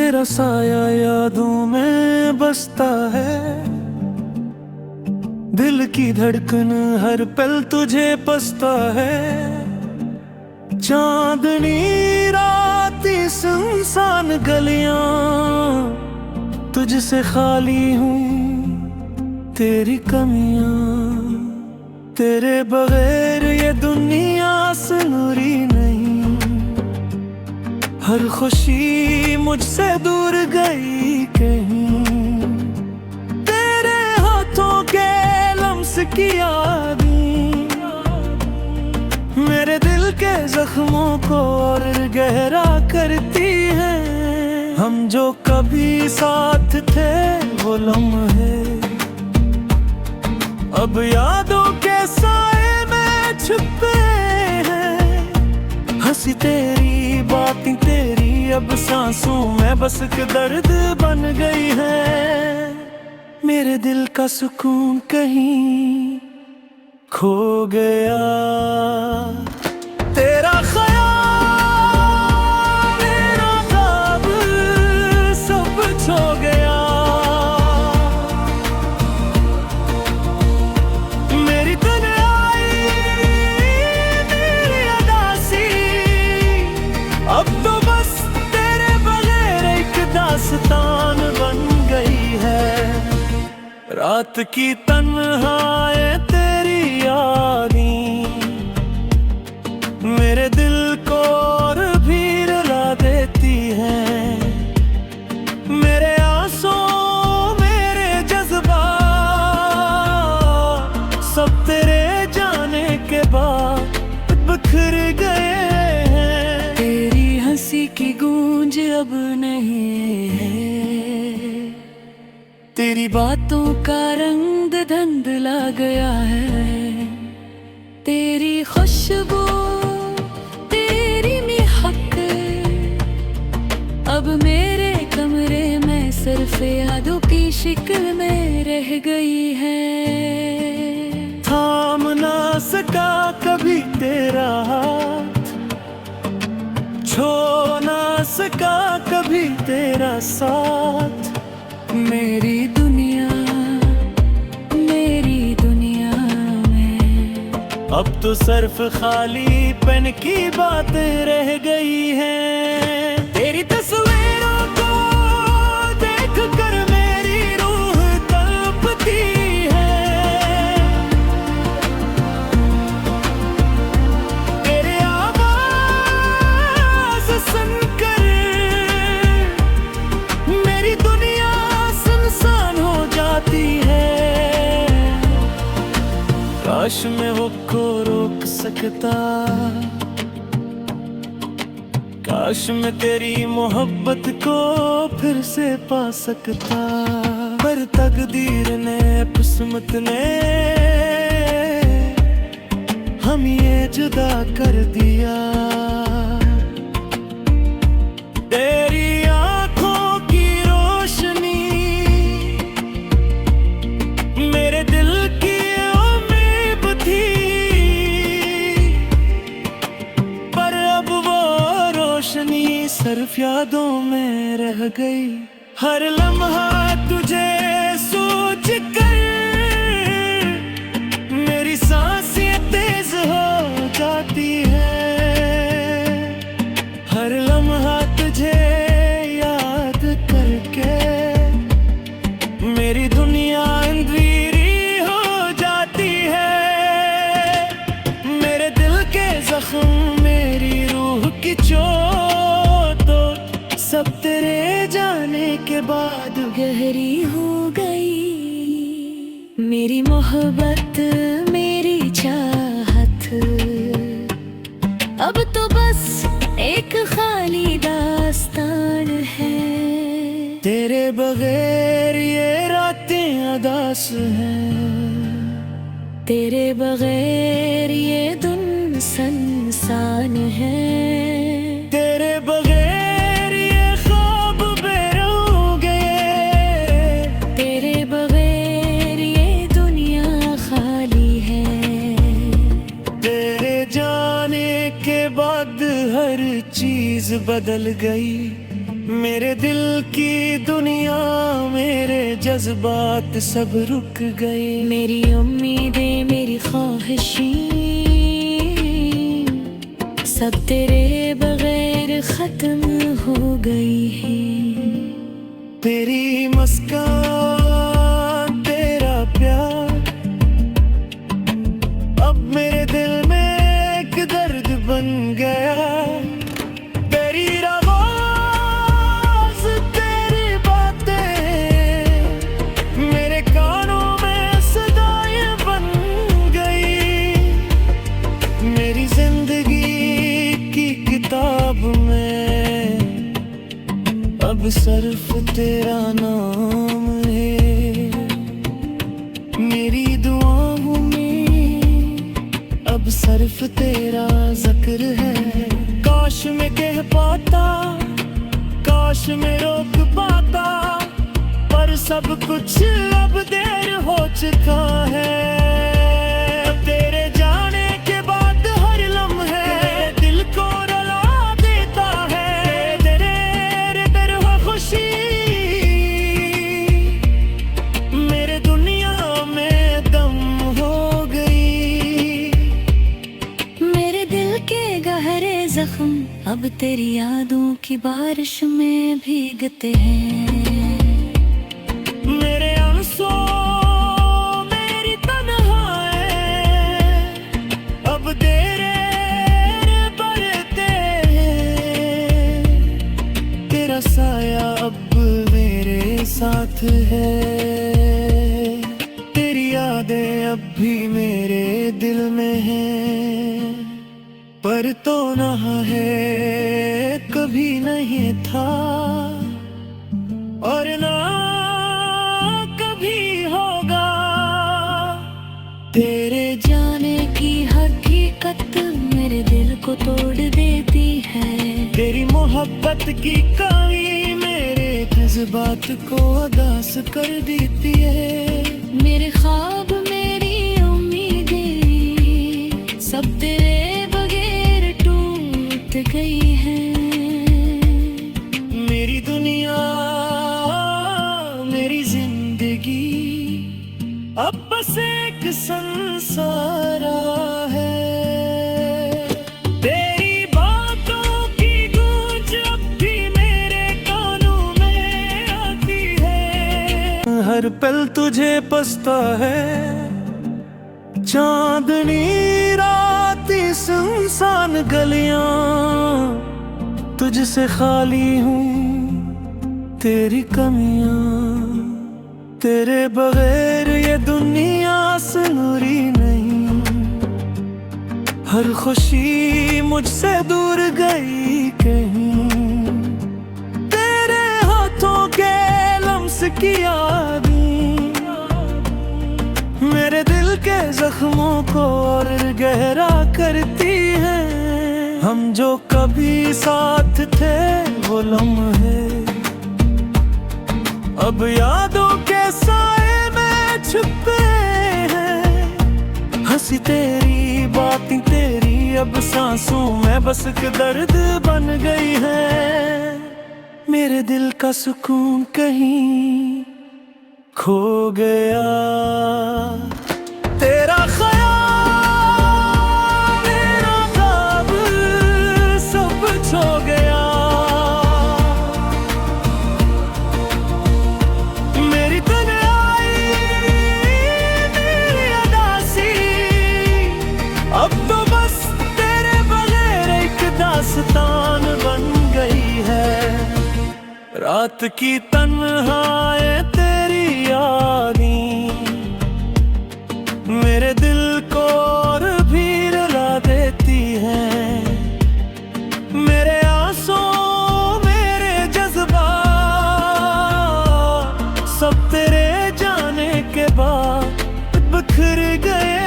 तेरा साया यादों में बसता है, दिल की धड़कन हर पल तुझे पसता है। चांदनी रात सुनसान गलियां तुझसे खाली हूँ, तेरी कमियां। तेरे बगैर ये दुनिया सुनूरी नहीं, हर खुशी मुझसे दूर गई कहीं। तेरे हाथों के लम्स की यादें मेरे दिल के जख्मों को और गहरा करती हैं। हम जो कभी साथ थे वो लम्हे अब यादों के साए में छुपे हैं। हंसी तेरी बातें तेरी अब सांसों में बस के दर्द बन गई है। मेरे दिल का सुकून कहीं खो गया, तेरा ख्याल मेरा ख्वाब सब छो गया। मेरी दुनियाई मेरी अदासी अब तो बस तेरे बगैर एक दास्तान बन गई है। रात की तन्हाई तेरी यादें मेरे दिल को और भी रुला देती हैं। मेरे आंसू मेरे जज्बात सब तेरे जाने के बाद बिखर गए हैं। तेरी हंसी की गूंज अब नहीं है, तेरी बातों का रंग धुंधला गया है। तेरी खुशबू तेरी महक अब मेरे कमरे में सिर्फ यादों की शिकल में रह गई है। थाम ना सका कभी तेरा हाथ, छोड़ ना सका कभी तेरा साथ। मेरी दुनिया में अब तो सिर्फ खालीपन की बातें रह गई हैं। तेरी तस्वीरों को देख कर मेरी रूह तड़पती है। तेरे आवाज़ सुनकर मेरी दुनिया सुनसान हो जाती है। काश मैं वो को रोक सकता, काश मैं तेरी मोहब्बत को फिर से पा सकता। पर तकदीर ने किस्मत ने हम ये जुदा कर दिया। तेरी आंखों की रोशनी मेरे दिल की सिर्फ यादों में रह गई। हर लम्हा तुझे सोच कर मेरी सांसें तेज हो जाती है। हर लम्हा तुझे याद करके मेरी दुनिया अंधेरी हो जाती है। मेरे दिल के जख्म मेरी रूह की चोट सब तेरे जाने के बाद गहरी हो गई। मेरी मोहब्बत मेरी चाहत अब तो बस एक खाली दास्तान है। तेरे बगैर ये रातें अदास हैं, तेरे बगैर ये दिन सुनसान है। तेरे बगैर हर चीज बदल गई। मेरे दिल की दुनिया, मेरे जज्बात सब रुक गए। मेरी उम्मीदें, मेरी ख्वाहिशें सब तेरे बगैर खत्म हो गई हैं। तेरी मुस्कान, तेरा प्यार अब मेरे दिल में एक दर्द बन गया। तेरी आवाज़, तेरी बातें मेरे कानों में सदाएं बन गई। मेरी जिंदगी की किताब में अब सिर्फ तेरा नाम है। मेरी दुआओं में अब सिर्फ तेरा जिक्र है। काश मैं कह पाता, काश मैं रोक पाता, पर सब कुछ अब देर हो चुका है। तेरे जाने के बाद हर लम्हे दिल को रुला देता है। तेरे तरह खुशी मेरे दुनिया में दम हो गई। मेरे दिल के गहरे जख्म अब तेरी यादों की बारिश में भीगते हैं। मेरे आंसू, मेरी तन्हाई अब तेरे बढ़ते हैं। तेरा साया अब मेरे साथ है। तेरी यादें अब भी मेरे दिल में हैं, पर तो ना है, कभी नहीं था और ना कभी होगा। तेरे जाने की हकीकत मेरे दिल को तोड़ देती है। तेरी मोहब्बत की कमी मेरे जज्बात को उदास कर देती है। मेरे ख्वाब, मेरी उम्मीदें सब तेरे बगैर टूट गई हैं। मेरी दुनिया, मेरी जिंदगी अब बस एक संसारा है। तेरी बातों की गूंज अब भी मेरे कानों में आती है। हर पल तुझे पछता है, चांदनी रात, सुनसान गलियां तुझसे खाली हूँ। तेरी कमियां, तेरे बगैर ये दुनिया सुनूरी नहीं। हर खुशी मुझसे दूर गई कहीं। तेरे हाथों के लम्स की यादें मेरे दिल के जख्मों को और गहरा करती हैं। हम जो कभी साथ थे वो लम्हे अब यादों के साए में छुपे हैं। हंसी तेरी, बातें तेरी अब सांसों में बस एक दर्द बन गई है। मेरे दिल का सुकून कहीं खो गया। तेरा ख्याल, मेरा ख्वाब सब छो गया। मेरी तन्हाई, मेरी उदासी अब तो बस तेरे बगैर एक दास्तान बन गई है। रात की तन्हाई, तेरी यादें मेरे दिल को और भी रुला देती हैं। मेरे आंसू, मेरे जज्बात सब तेरे जाने के बाद बिखर गए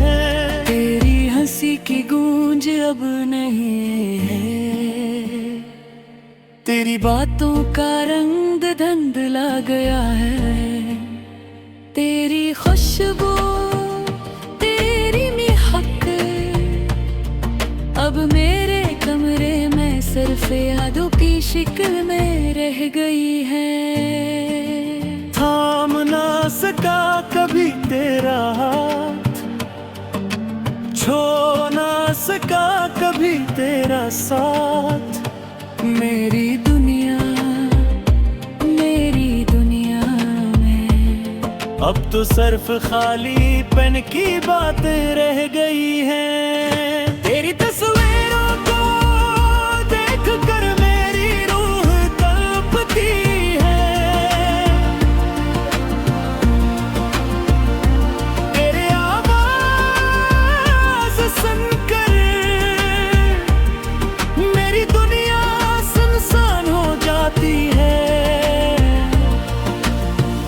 हैं। तेरी हंसी की गूंज अब नहीं है। तेरी बातों का रंग धुंधला गया है। तेरी खुशबू, तेरी महक अब मेरे कमरे में सिर्फ यादों की शिकल में रह गई है। थाम ना सका कभी तेरा हाथ, छोड़ ना सका कभी तेरा साथ। मेरी दुनिया में अब तो सिर्फ खाली पन की बातें रह गई हैं। तेरी तस्वीरों को देख कर मेरी रूह तड़पती है। तेरे आवाज़ सुनकर मेरी दुनिया सुनसान हो जाती है।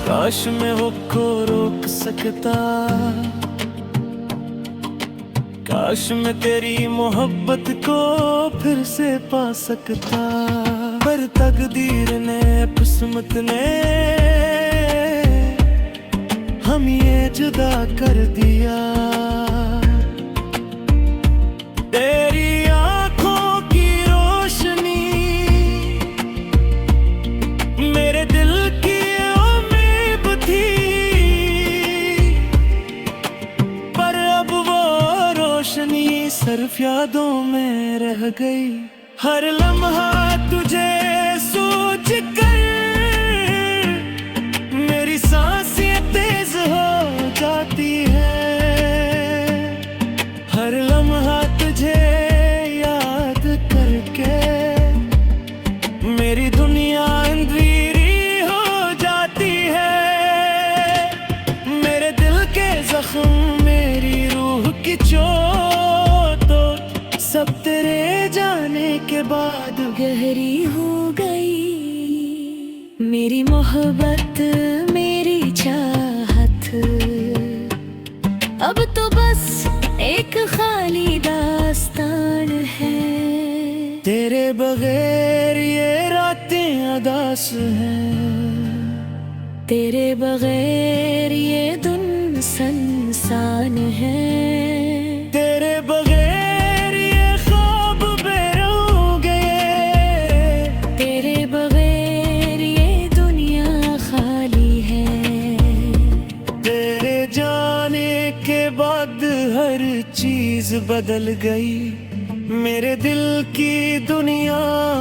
काश मैं वो को रोक सकता, काश मैं तेरी मोहब्बत को फिर से पा सकता। पर तकदीर ने, किस्मत ने हम ये जुदा कर दिया। तेरी आंखों की रोशनी मेरे दिल की सिर्फ यादों में रह गई। हर लम्हा तुझे सोच कर मेरी सांसें तेज हो जाती है। हर लम्हा तुझे याद करके मेरी दुनिया अंधेरी हो जाती है। मेरे दिल के जख्म, मेरी रूह की चोट सब तेरे जाने के बाद गहरी हो गई। मेरी मोहब्बत, मेरी चाहत अब तो बस एक खाली दास्तान है। तेरे बगैर ये रातें अदास हैं। तेरे बगैर ये दिन सुनसान है। तेरे बगैर हर चीज बदल गई। मेरे दिल की दुनिया,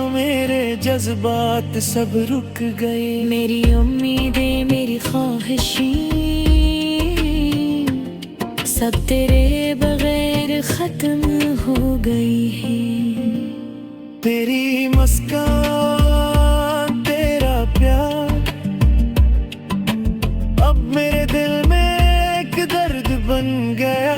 मेरे जज्बात सब रुक गए। मेरी उम्मीदें, मेरी ख्वाहिशें सब तेरे बगैर खत्म हो गई हैं। तेरी मुस्कान, तेरा प्यार अब मेरे दिल में एक दर्द बन गया।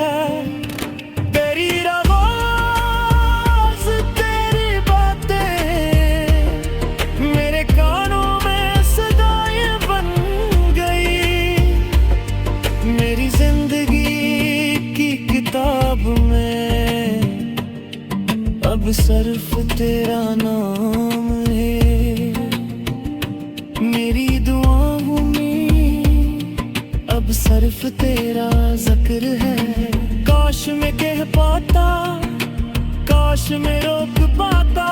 अब सिर्फ तेरा नाम है मेरी दुआओं में। अब सिर्फ तेरा जिक्र है। काश मैं कह पाता, काश मैं रोक पाता,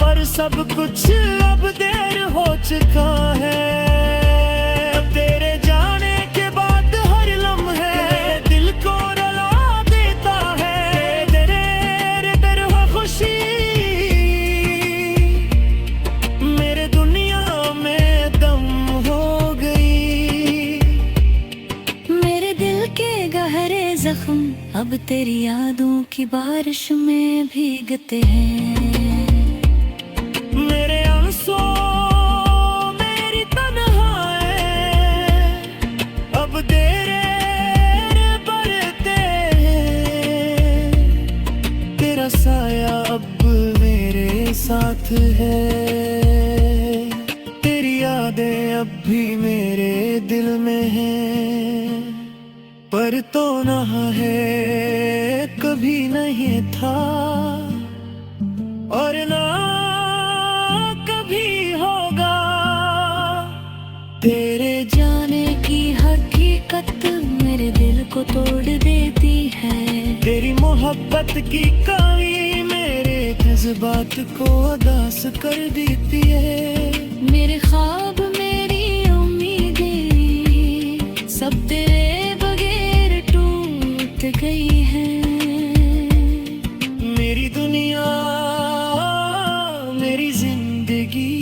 पर सब कुछ अब देर हो चुका है। अब तेरे जाने के बाद हर लम्हे दिल को रुला देता है। तेरे खुशी मेरे दुनिया में दम हो गई। मेरे दिल के गहरे जख्म अब तेरी यादों की बारिश में भीगते हैं। मेरे आंसू, मेरी तन्हाई अब तेरे बढ़ते हैं। तेरा साया अब मेरे साथ है। तेरी यादें अब भी मेरे दिल में हैं। पर तो ना है, कभी नहीं था, और ना कभी होगा। तेरे जाने की हकीकत मेरे दिल को तोड़ देती है। तेरी मोहब्बत की कमी मेरे जज्बात को अदास कर देती है। मेरे ख्वाब मेरी उम्मीदें सब तेरे बगैर टूट गई हैं। मेरी दुनिया मेरी जिंदगी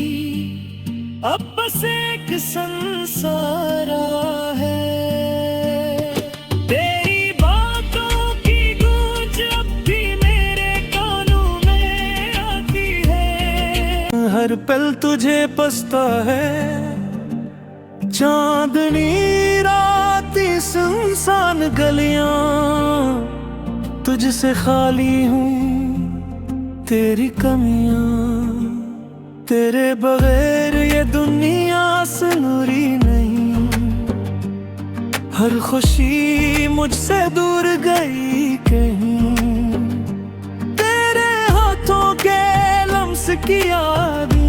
अब बस एक संसारा है। तेरी बातों की गूंज अब भी मेरे कानों में आती है। हर पल तुझे पछता है, चांदनी रात सुनसान गलियां तुझसे खाली हूँ। तेरी कमियां तेरे बगैर ये दुनिया सुनूरी नहीं। हर खुशी मुझसे दूर गई कहीं। तेरे हाथों के लम्स की यादें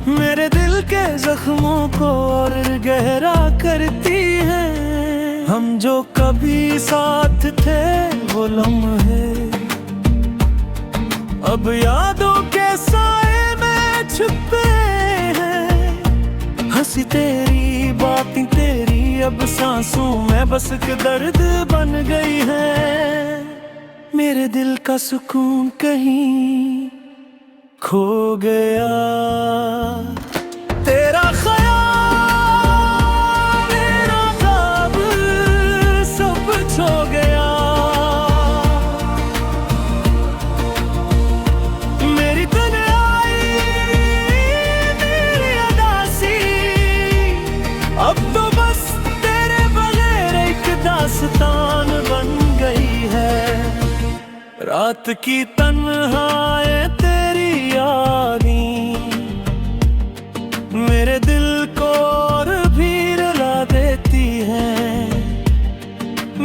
मेरे दिल के जख्मों को और गहरा करती हैं। हम जो कभी साथ थे वो लम्हे अब यादों के साए में छुपे हैं। हंसी तेरी बातें तेरी अब सांसों में बस एक दर्द बन गई है। मेरे दिल का सुकून कहीं खो गया। तेरा ख्याल मेरा ख्वाब सब छो गया। मेरी तन्हाई मेरी अदासी अब तो बस तेरे बगैर एक दास्तान बन गई है। रात की तन्हाई तेरी यादें मेरे दिल को और भी रुला देती है।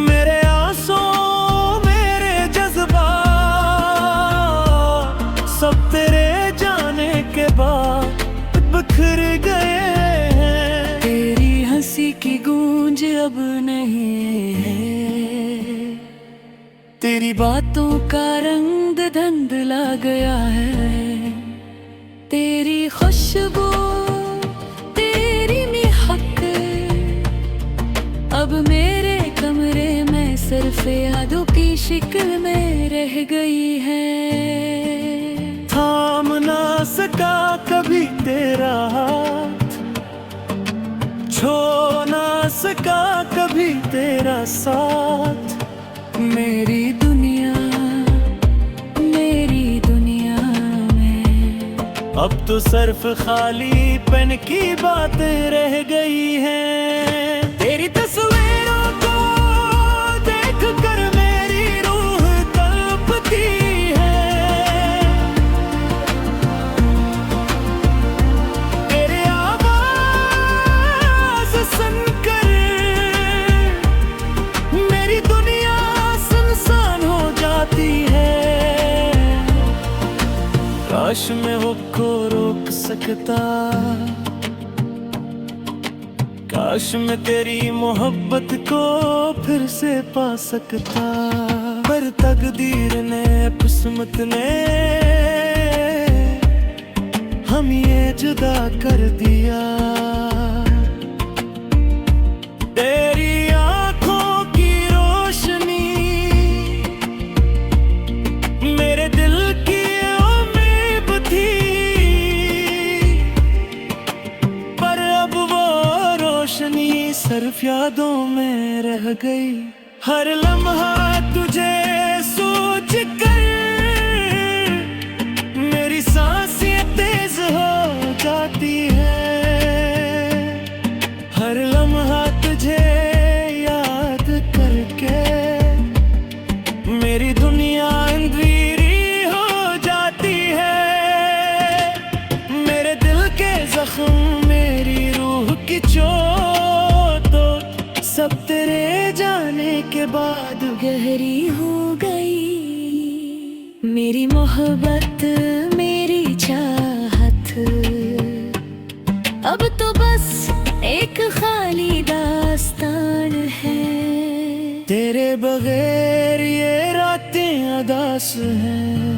मेरे आंसू मेरे जज्बात सब तेरे जाने के बाद बिखर गए हैं। तेरी हंसी की गूंज अब नहीं है। तेरी बातों का रंग धुंधला गया है। तेरी खुशबू तेरी महक अब मेरे कमरे में सिर्फ यादों की शिकल में रह गई है। थाम ना सका कभी तेरा हाथ, छोड़ ना सका कभी तेरा साथ। मेरी दुनिया में अब तो सिर्फ खालीपन की बातें रह गई हैं। तेरी तस्वीरों को देख कर मेरी रूह तड़पती है। तेरे आवाज़ सुनकर मेरी दुनिया सुनसान हो जाती है। काश मैं वो को रोक सकता, काश मैं तेरी मोहब्बत को फिर से पा सकता। पर तकदीर ने किस्मत ने हम ये जुदा कर दिया। तेरी आंखों की रोशनी मेरे दिल की उम्मीद थी। पर अब वो रोशनी सिर्फ यादों में रह गई। हर लम्हा तुझे सोच कर मेरी सांसें तेज हो जाती है। हर लम्हा तुझे याद करके मेरी दुनिया अंधेरी हो जाती है। मेरे दिल के जख्म मेरी रूह की चोट सब तेरे जाने के बाद गहरी हो गई। मेरी मोहब्बत मेरी चाहत अब तो बस एक खाली दास्तान है। तेरे बगैर ये रातें अदास हैं।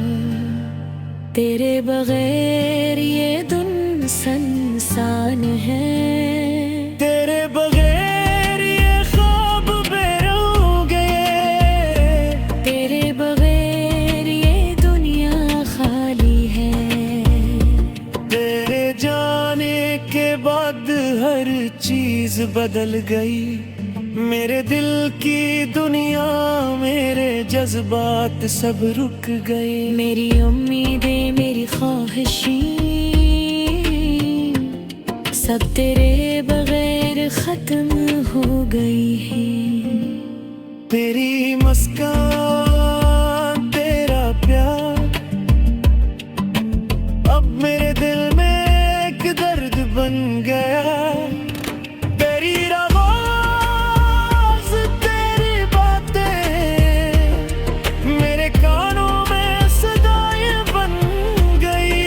तेरे बगैर ये दुन संसान है, तेरे बगैर ये ख्वाब बेरुह गए, तेरे बगैर ये दुनिया खाली है। तेरे जाने के बाद हर चीज बदल गई, मेरे दिल की दुनिया, मेरे जज्बात सब रुक गए। मेरी उम्मीदें, मेरी ख्वाहिशें सब तेरे बगैर खत्म हो गई हैं। तेरी मुस्कान, तेरा प्यार अब मेरे दिल में एक दर्द बन गया। तेरी आवाज़, तेरी बातें मेरे कानों में सदाएं बन गई।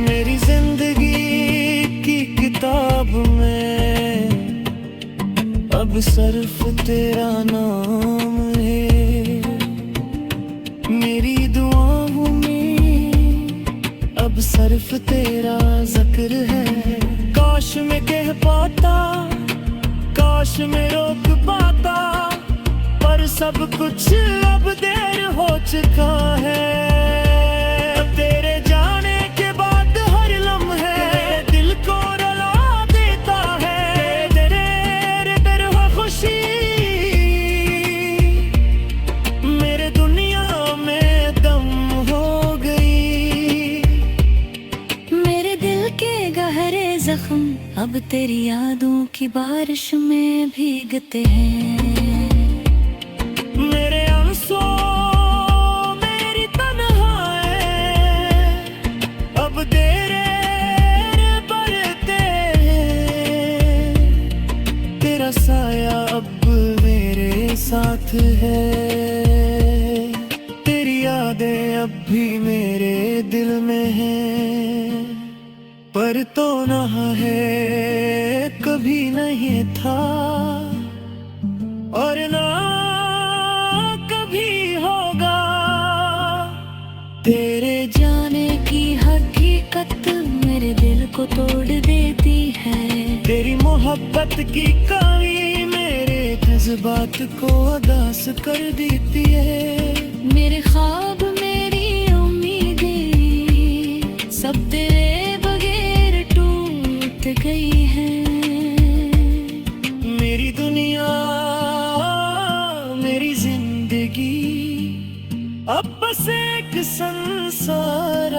मेरी जिंदगी की किताब में अब सिर्फ तेरा नाम है। मेरी दुआओं में अब सिर्फ तेरा जिक्र है। काश मैं कह पाता, काश मैं रोक पाता, पर सब कुछ अब देर हो चुका है। तेरे जाने के बाद हर लम्हे दिल को रुला देता है। तेरे हो खुशी मेरे दुनिया में दम हो गई। मेरे दिल के गहरे जख्म अब तेरी यादों की बारिश में भीगते हैं। मेरे आंसू, मेरी तन्हाई अब तेरे बरते हैं। तेरा साया अब मेरे साथ है, तेरी यादें अब भी मेरे दिल में हैं। पर तो ना है, कभी नहीं था, और ना कभी होगा। तेरे जाने की हकीकत मेरे दिल को तोड़ देती है। तेरी मोहब्बत की कमी मेरे जज्बात को उदास कर देती है। मेरे ख्वाब, मेरी उम्मीदें सब तेरे बगैर टूट गई हैं। मेरी दुनिया, मेरी जिंदगी अब बस एक संसार